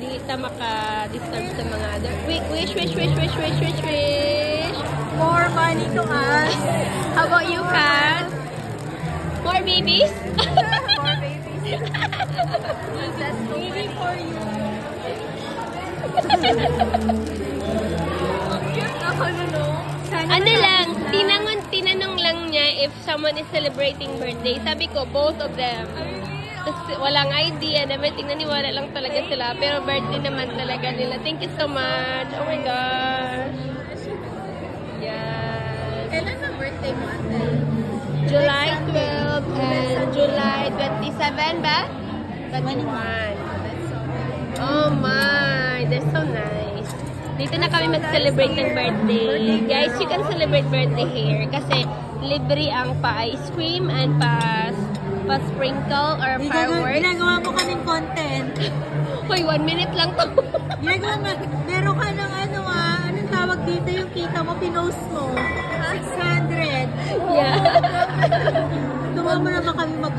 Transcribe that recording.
di ta maka-disturb sa mga other. Wish. More money to us. How about you, Kat? More babies? More babies. That's baby for you. Ano lang, tinanong lang niya if someone is celebrating birthday. Sabi ko, both of them. Tapos walang idea naman, tingnan lang talaga sila. Pero birthday naman talaga nila. Thank you so much. Oh my gosh. Yes. Kailan ang birthday mo, ate? July 12 and July 27 ba? 21. Oh my, that's so nice. Dito na kami mag-celebrate ng birthday. Guys, you can celebrate birthday here kasi libre ang pa-ice cream and pa-sprinkle or fireworks. Ginagawa mo kaming content. Hoy, 1 minute lang to. Ginagawa mo, meron ka ng anong tawag dito yung kita mo, pinost mo. 600. Yeah. Tuwa mo naman kami mag